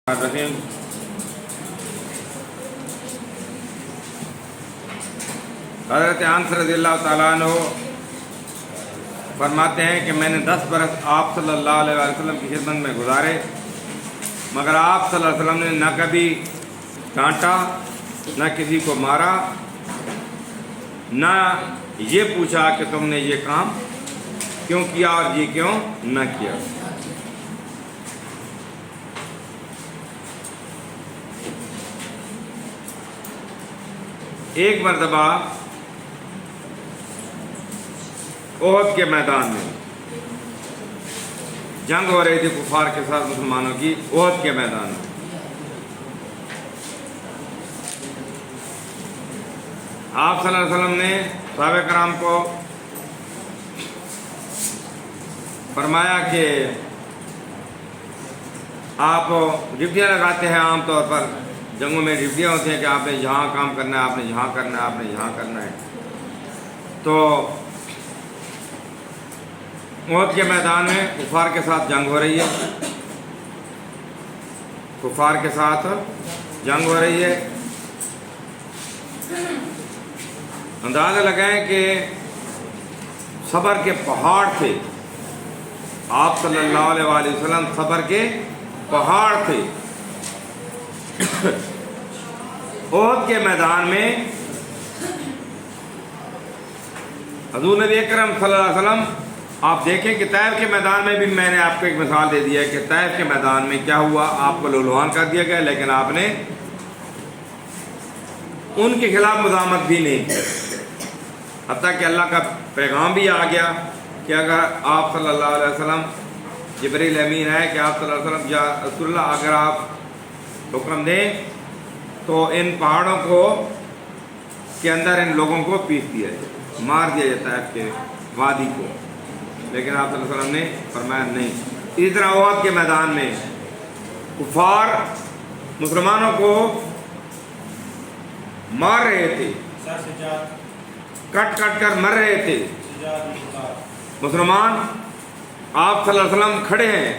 الرحیم حضرت انس رضی اللہ تعالیٰ عنہ فرماتے ہیں کہ میں نے 10 برس آپ صلی اللہ علیہ وسلم کی خدمت میں گزارے، مگر آپ صلی اللہ علیہ وسلم نے نہ کبھی ڈانٹا، نہ کسی کو مارا، نہ یہ پوچھا کہ تم نے یہ کام کیوں کیا اور یہ کیوں نہ کیا۔ ایک مرتبہ احد کے میدان میں جنگ ہو رہی تھی کفار کے ساتھ مسلمانوں کی، احد کے میدان میں آپ صلی اللہ علیہ وسلم نے صحابہ کرام کو فرمایا کہ آپ ڈیوٹیاں لگاتے ہیں، عام طور پر جنگوں میں ڈیوٹیاں ہوتی ہیں کہ آپ نے یہاں کام کرنا ہے، آپ نے یہاں کرنا ہے، آپ نے یہاں کرنا ہے۔ تو احد کے میدان میں کفار کے ساتھ جنگ ہو رہی ہے، کفار کے ساتھ جنگ ہو رہی ہے۔ اندازہ لگائیں کہ صبر کے پہاڑ تھے، آپ صلی اللہ علیہ وآلہ وسلم صبر کے پہاڑ تھے۔ احد کے میدان میں حضور نبی اکرم صلی اللہ علیہ وسلم، آپ دیکھیں کہ طائف کے میدان میں بھی میں نے آپ کو ایک مثال دے دیا ہے کہ طائف کے میدان میں کیا ہوا، آپ کو لولوان کر دیا گیا، لیکن آپ نے ان کے خلاف مزاحمت بھی نہیں کی، حتیٰ کہ اللہ کا پیغام بھی آ گیا کہ اگر آپ صلی اللہ علیہ وسلم، جبریل امین ہے کہ آپ صلی اللہ علیہ وسلم یا رسول اللہ، اگر آپ حکم دیں تو ان پہاڑوں کو کے اندر ان لوگوں کو پیس دیا جائے، مار دیا جاتا ہے آپ کے وادی کو، لیکن آپ صلی اللہ علیہ وسلم نے فرمایا نہیں۔ اسی طرح احد کے میدان میں کفار مسلمانوں کو مار رہے تھے، کٹ کٹ کر مر رہے تھے، مسلمان آپ صلی اللہ علیہ وسلم کھڑے ہیں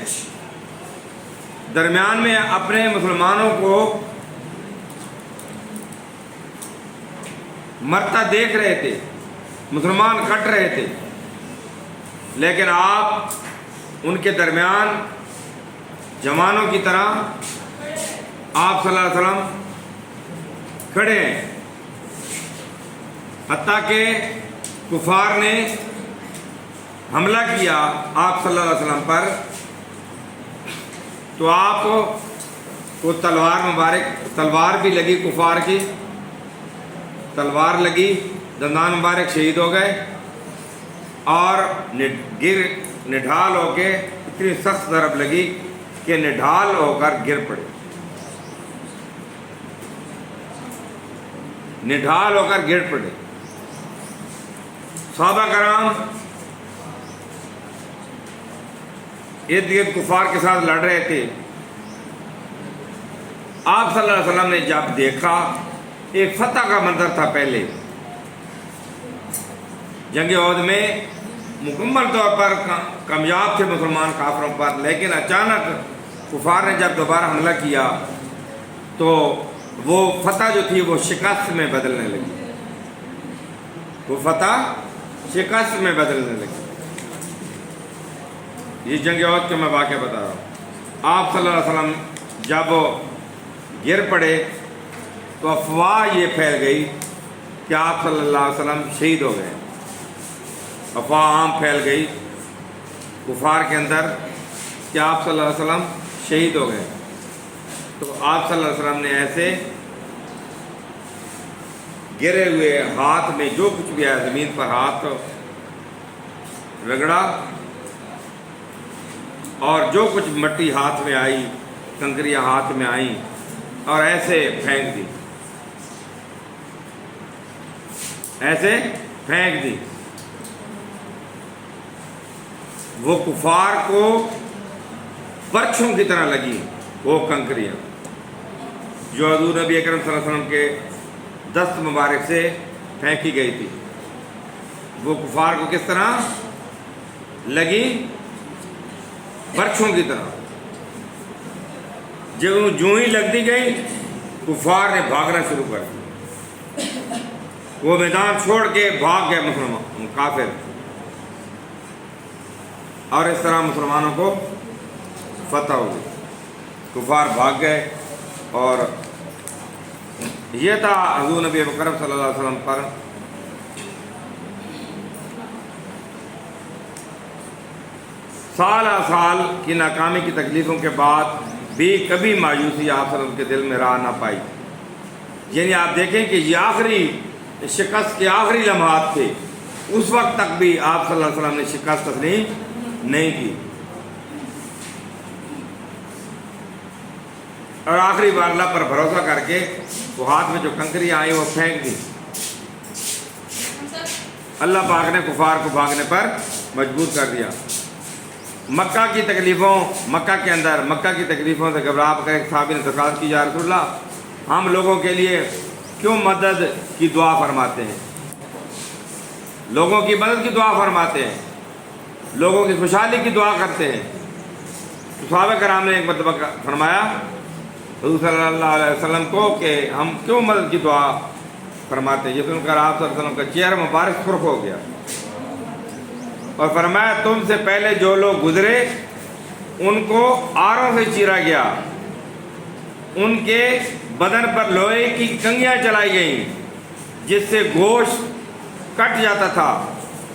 درمیان میں، اپنے مسلمانوں کو مرتا دیکھ رہے تھے، مسلمان کٹ رہے تھے، لیکن آپ ان کے درمیان جوانوں کی طرح آپ صلی اللہ علیہ وسلم کھڑے ہیں۔ حتیٰ کہ کفار نے حملہ کیا آپ صلی اللہ علیہ وسلم پر، تو آپ کو تلوار بھی لگی، کفار کی تلوار لگی، دندان مبارک شہید ہو گئے، اور نڈھال ہو کے اتنی سخت ضرب لگی کہ نڈھال ہو کر گر پڑے، نڈھال ہو کر گر پڑے۔ صحابہ کرام ارد گرد کفار کے ساتھ لڑ رہے تھے۔ آپ صلی اللہ علیہ وسلم نے جب دیکھا، ایک فتح کا منظر تھا، پہلے جنگ احد میں مکمل طور پر کامیاب تھے مسلمان کافروں پر، لیکن اچانک کفار نے جب دوبارہ حملہ کیا تو وہ فتح جو تھی وہ شکست میں بدلنے لگی، وہ فتح شکست میں بدلنے لگی۔ یہ جنگ احد کے میں واقعہ بتا رہا ہوں۔ آپ صلی اللہ علیہ وسلم جب گر پڑے تو افواہ یہ پھیل گئی کہ آپ صلی اللہ علیہ وسلم شہید ہو گئے، افواہ عام پھیل گئی کفار کے اندر کہ آپ صلی اللہ علیہ وسلم شہید ہو گئے۔ تو آپ صلی اللہ علیہ وسلم نے ایسے گرے ہوئے ہاتھ میں جو کچھ بھی آیا زمین پر ہاتھ رگڑا، اور جو کچھ مٹی ہاتھ میں آئی، کنکریاں ہاتھ میں آئیں، اور ایسے پھینک دی، ایسے پھینک دی۔ وہ کفار کو برچھوں کی طرح لگی وہ کنکریاں جو حضور نبی اکرم صلی اللہ علیہ وسلم کے دست مبارک سے پھینکی گئی تھی، وہ کفار کو کس طرح لگی، برچھوں کی طرح۔ جو ہی لگتی گئی کفار نے بھاگنا شروع کر دیا، وہ میدان چھوڑ کے بھاگ گئے مسلمان کافر، اور اس طرح مسلمانوں کو فتح ہو گئی، کفار بھاگ گئے۔ اور یہ تھا حضور نبی مکرم صلی اللہ علیہ وسلم پر سالہ سال کی ناکامی کی تکلیفوں کے بعد بھی کبھی مایوسی آپ صلی اللہ علیہ وسلم کے دل میں راہ نہ پائی۔ یعنی آپ دیکھیں کہ یہ آخری شکست کے آخری لمحات تھے، اس وقت تک بھی آپ صلی اللہ علیہ وسلم نے شکست تسلیم نہیں کی، اور آخری بار اللہ پر بھروسہ کر کے وہ ہاتھ میں جو کنکریاں آئی وہ پھینک دی۔ اللہ پاک نے کفار کو بھاگنے پر مجبور کر دیا۔ مکہ کی تکلیفوں، مکہ کے اندر مکہ کی تکلیفوں سے گھبرا کر ایک صحابی نے درخواست کی، یا رسول اللہ ہم لوگوں کے لیے کیوں مدد کی دعا فرماتے ہیں، لوگوں کی مدد کی دعا فرماتے ہیں، لوگوں کی خوشحالی کی دعا کرتے ہیں؟ تو صحابہ کرام نے ایک مرتبہ فرمایا حضور صلی اللہ علیہ وسلم کو کہ ہم کیوں مدد کی دعا فرماتے ہیں؟ یہ سن کر آپ صلی اللہ علیہ وسلم کا چہرہ مبارک سرخ ہو گیا، اور فرمایا تم سے پہلے جو لوگ گزرے ان کو آروں سے چیرا گیا، ان کے بدن پر لوہے کی کنگیاں چلائی گئیں جس سے گوشت کٹ جاتا تھا،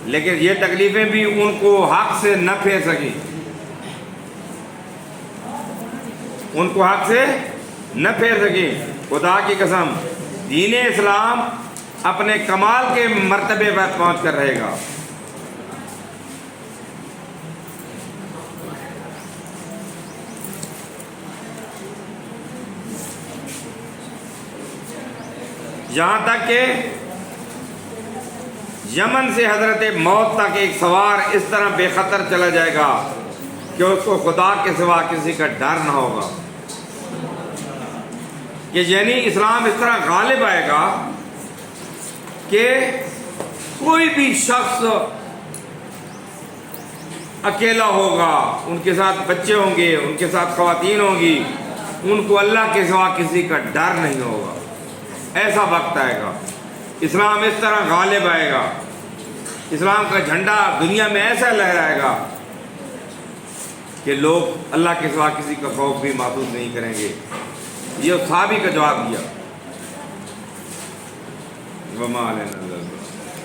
لیکن یہ تکلیفیں بھی ان کو حق سے نہ پھیر سکیں، ان کو حق سے نہ پھیر سکیں۔ خدا کی قسم دین اسلام اپنے کمال کے مرتبے پر پہنچ کر رہے گا۔ یہاں تک کہ یمن سے حضرت موت تک ایک سوار اس طرح بے خطر چلا جائے گا کہ اس کو خدا کے سوا کسی کا ڈر نہ ہوگا، کہ یعنی اسلام اس طرح غالب آئے گا کہ کوئی بھی شخص اکیلا ہوگا، ان کے ساتھ بچے ہوں گے، ان کے ساتھ خواتین ہوں گی، ان کو اللہ کے سوا کسی کا ڈر نہیں ہوگا۔ ایسا وقت آئے گا، اسلام اس طرح غالب آئے گا، اسلام کا جھنڈا دنیا میں ایسا لہرائے گا کہ لوگ اللہ کے سوا کسی کا خوف بھی محسوس نہیں کریں گے۔ یہ صحابی کا جواب دیا۔ وما علینا